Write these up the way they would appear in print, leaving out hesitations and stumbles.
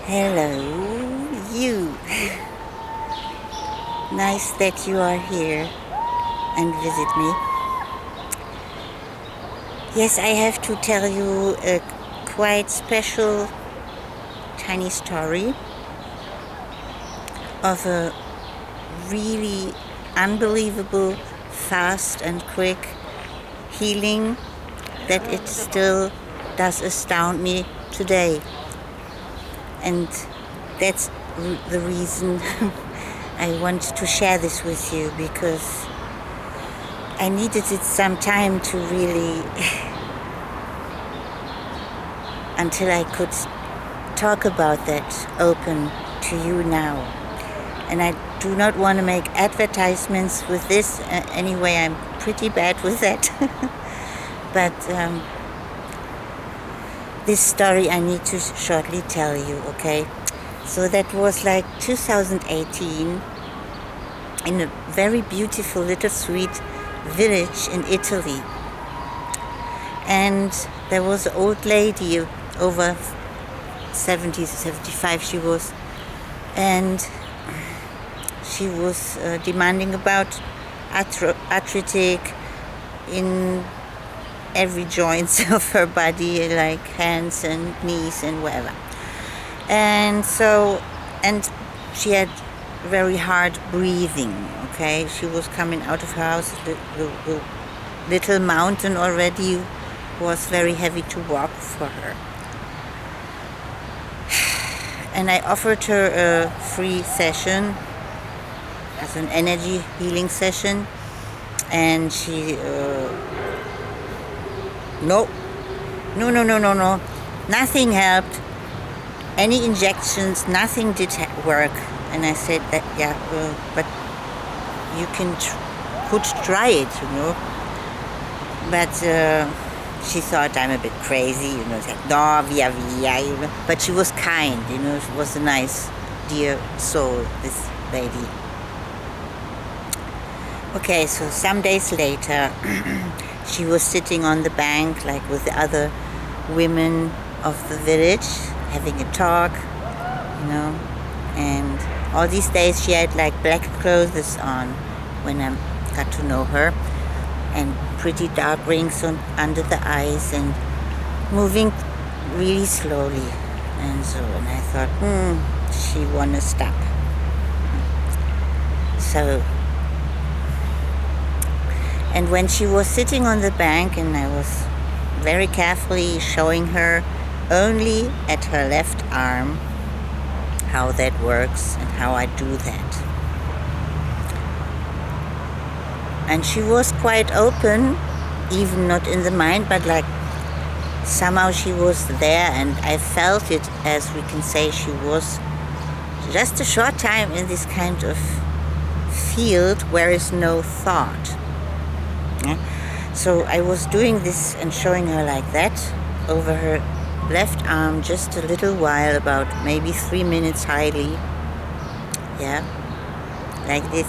Hello, you. Nice that you are here and visit me. Yes, I have to tell you a quite special tiny story of a really unbelievable, fast and quick healing that it still does astound me today. And that's the reason I want to share this with you, because I needed it some time to really until I could talk about that open to you now. And I do not want to make advertisements with this anyway. I'm pretty bad with that. But this story I need to shortly tell you, okay? So that was like 2018 in a very beautiful little sweet village in Italy. And there was an old lady, over 70, 75 she was, and she was demanding about arthritic in every joints of her body, like hands and knees and whatever. And she had very hard breathing, okay? She was coming out of her house, the little mountain already was very heavy to walk for her. And I offered her a free session as an energy healing session, and she no, nothing helped. Any injections, nothing did work. And I said that, but you could try it, But she thought I'm a bit crazy, said, no, via, But she was kind, she was a nice, dear soul, this lady. Okay, so some days later, she was sitting on the bank, like with the other women of the village, having a talk, and all these days she had like black clothes on when I got to know her, and pretty dark rings under the eyes, and moving really slowly. And I thought, she wanna stop. So, and when she was sitting on the bank, and I was very carefully showing her only at her left arm how that works and how I do that. And she was quite open, even not in the mind, but like somehow she was there, and I felt it, as we can say. She was just a short time in this kind of field where is no thought. So I was doing this and showing her like that over her left arm just a little while, about maybe 3 minutes highly, like this.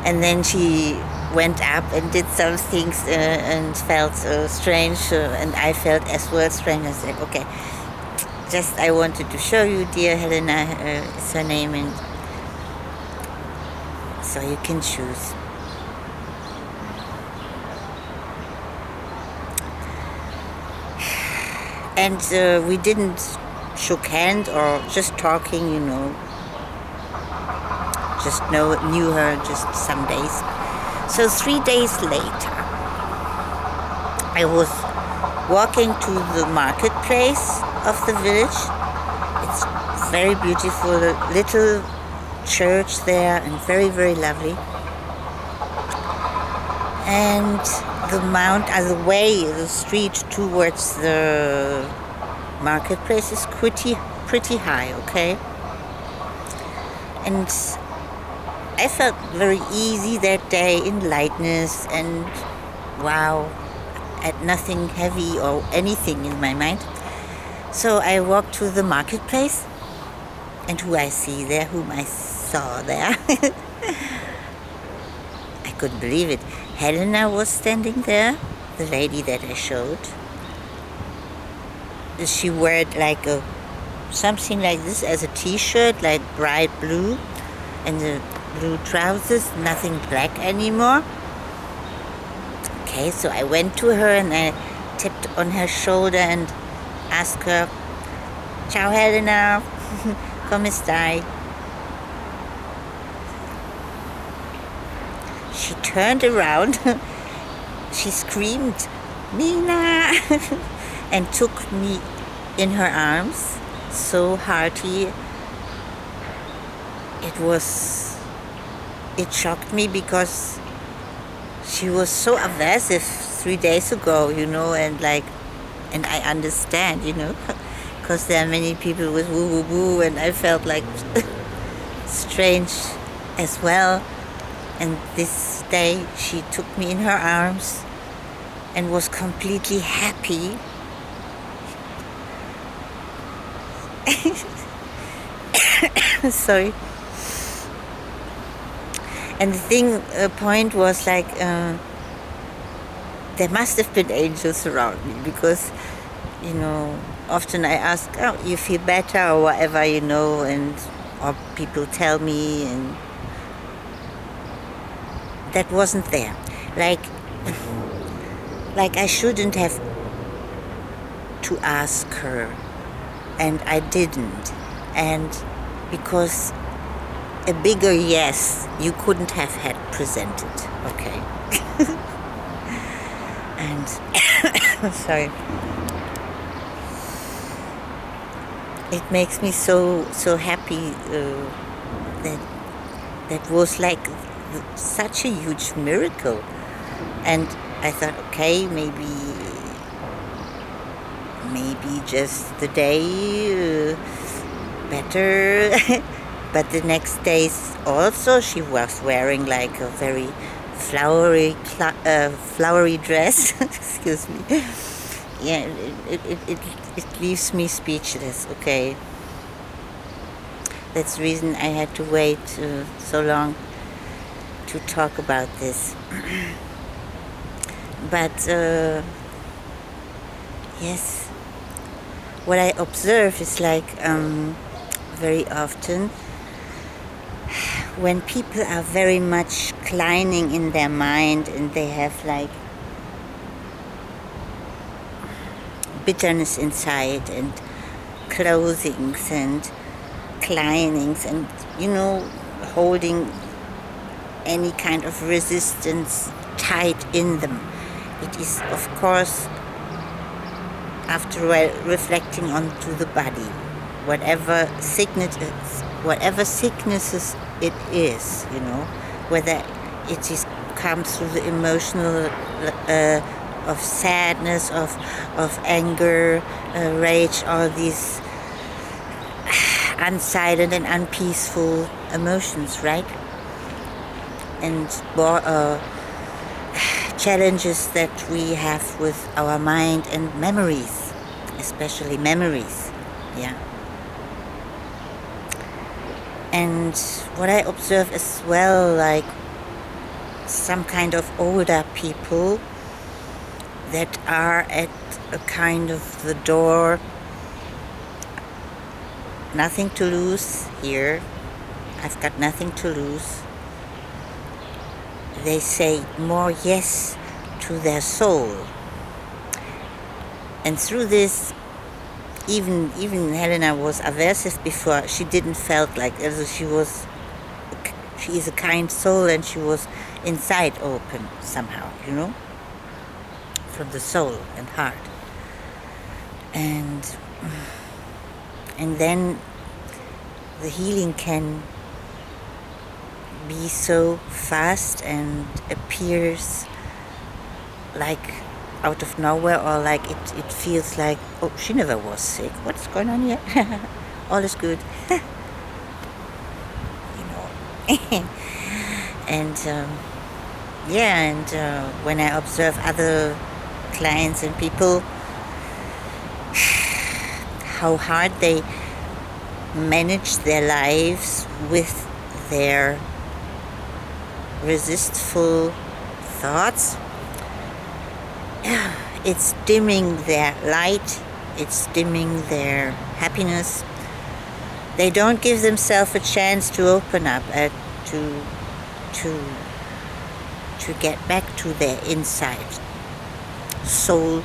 And then she went up and did some things and felt strange, and I felt as well strange. I said, okay, just I wanted to show you, dear Helena is her name, and so you can choose. And we didn't shook hand or just talking, just knew her just some days. So 3 days later, I was walking to the marketplace of the village. It's very beautiful, little church there, and very, very lovely. And the street towards the marketplace is pretty high, okay? And I felt very easy that day, in lightness, and wow, I had nothing heavy or anything in my mind. So I walked to the marketplace, and whom I saw there, I couldn't believe it. Helena was standing there, the lady that I showed. she wore like a something like this as a t-shirt, like bright blue, and the blue trousers, nothing black anymore. Okay, so I went to her and I tapped on her shoulder and asked her, "Ciao Helena, come stai?" She turned around, she screamed, "Mina!" and took me in her arms, so hearty. It shocked me because she was so evasive 3 days ago, and I understand, because there are many people with woo woo woo, and I felt like strange as well. And this day she took me in her arms and was completely happy. Sorry. And the point was like, there must have been angels around me, because, often I ask, "Oh, you feel better?" or whatever, or people tell me, and that wasn't there. Like I shouldn't have to ask her, and I didn't. And because a bigger yes you couldn't have had presented, okay? And sorry, it makes me so happy that was like such a huge miracle. And I thought, okay, maybe just the day better. But the next days also she was wearing like a very flowery dress. Excuse me. Yeah, it leaves me speechless. Okay, that's the reason I had to wait so long to talk about this. But yes, what I observe is like very often when people are very much declining in their mind, and they have like bitterness inside, and closings and declinings, and holding any kind of resistance tight in them. It is, of course, after all, reflecting onto the body, whatever sicknesses it is, whether it comes through the emotional of sadness, of anger, rage, all these unsilent and unpeaceful emotions, right? And challenges that we have with our mind, and memories, especially memories, yeah. And what I observe as well, like some kind of older people that are at a kind of the door, nothing to lose here, I've got nothing to lose. They say more yes to their soul. And through this, even Helena was aversive before. She didn't felt like as she is a kind soul, and she was inside open somehow, from the soul and heart. And then the healing can be so fast and appears like out of nowhere, or like it feels like, oh, she never was sick, what's going on here? All is good. And when I observe other clients and people, how hard they manage their lives with their resistful thoughts, it's dimming their light it's dimming their happiness. They don't give themselves a chance to open up, to get back to their inside soul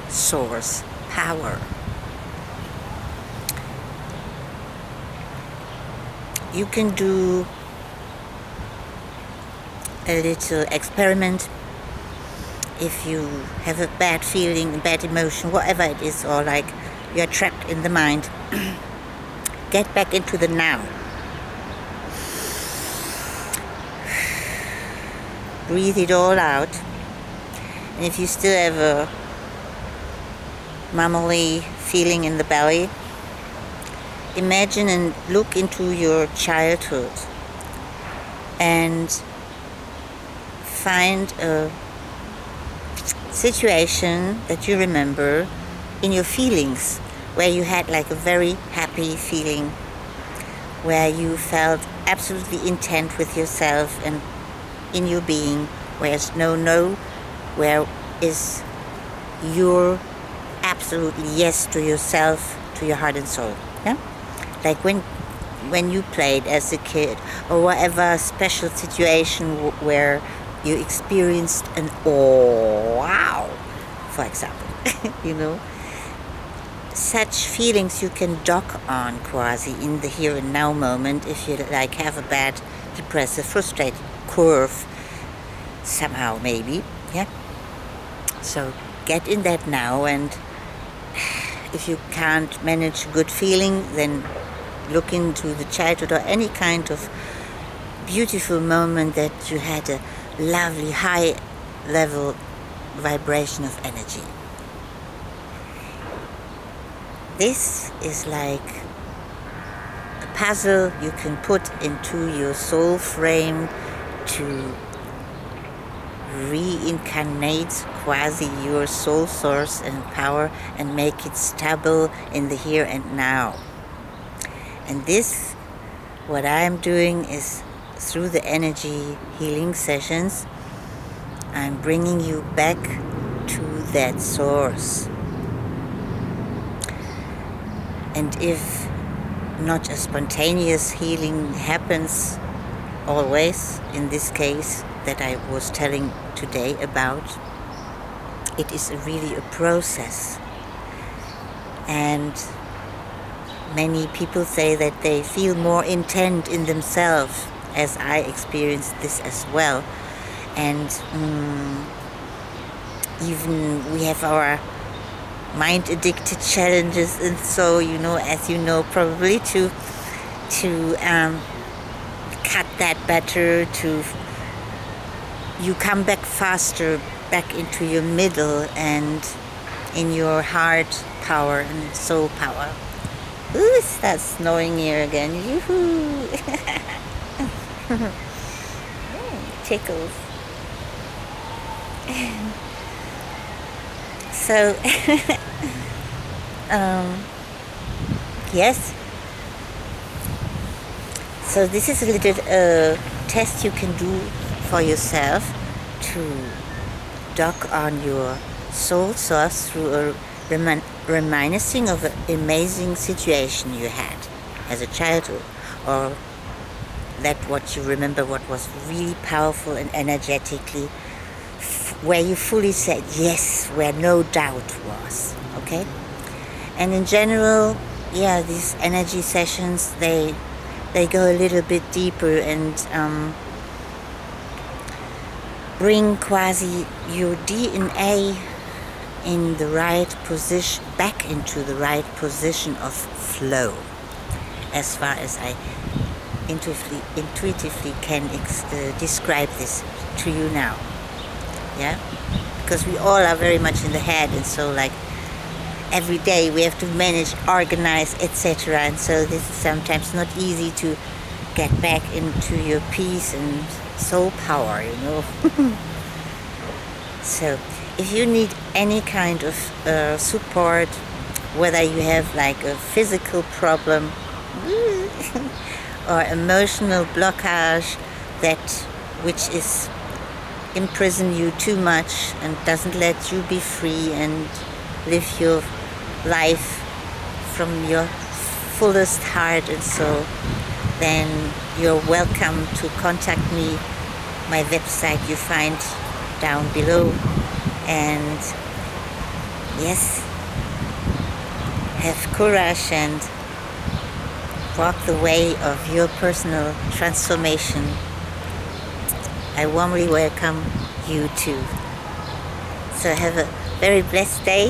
source power. You can do a little experiment. If you have a bad feeling, a bad emotion, whatever it is, or like you're trapped in the mind, get back into the now. Breathe it all out. And if you still have a mummily feeling in the belly, imagine and look into your childhood and find a situation that you remember in your feelings where you had like a very happy feeling, where you felt absolutely intent with yourself and in your being, where it's no, where is your absolutely yes to yourself, to your heart and soul. Yeah, like when you played as a kid, or whatever special situation where you experienced an oh wow, for example. You know, such feelings you can dock on quasi in the here and now moment if you like have a bad, depressive, frustrated curve somehow, maybe. Yeah, so get in that now, and if you can't manage a good feeling, then look into the childhood or any kind of beautiful moment that you had a lovely high level vibration of energy. This is like a puzzle you can put into your soul frame to reincarnate quasi your soul source and power and make it stable in the here and now. And this, what I'm doing is through the energy healing sessions, I'm bringing you back to that source. And if not a spontaneous healing happens always, in this case that I was telling today about, it is really a process. And many people say that they feel more intent in themselves, as I experienced this as well. And even we have our mind addicted challenges, and so, you know, as you know probably, to cut that better, to you come back faster back into your middle and in your heart power and soul power. Ooh, it starts snowing here again. Yoo-hoo! Tickles. So, yes. So this is a little test you can do for yourself to dock on your soul source through a reminiscing of an amazing situation you had as a childhood, or that what you remember what was really powerful and energetically, where you fully said yes, where no doubt was. Okay? And in general, yeah, these energy sessions, they go a little bit deeper and bring quasi your DNA in the right position, back into the right position of flow, as far as I intuitively can describe this to you now. Yeah, because we all are very much in the head, and so like every day we have to manage, organize, etc. And so this is sometimes not easy to get back into your peace and soul power, you know. So if you need any kind of support, whether you have like a physical problem or emotional blockage which is imprison you too much and doesn't let you be free and live your life from your fullest heart and soul, then you're welcome to contact me. My website you find down below. And yes, have courage and walk the way of your personal transformation. I warmly welcome you too. So have a very blessed day,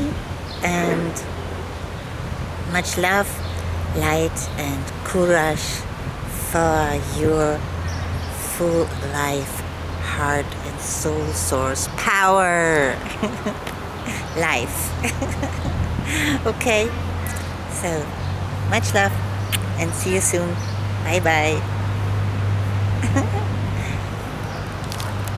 and much love, light and courage for your full life, heart and soul source power life. Okay, so much love and see you soon. Bye bye.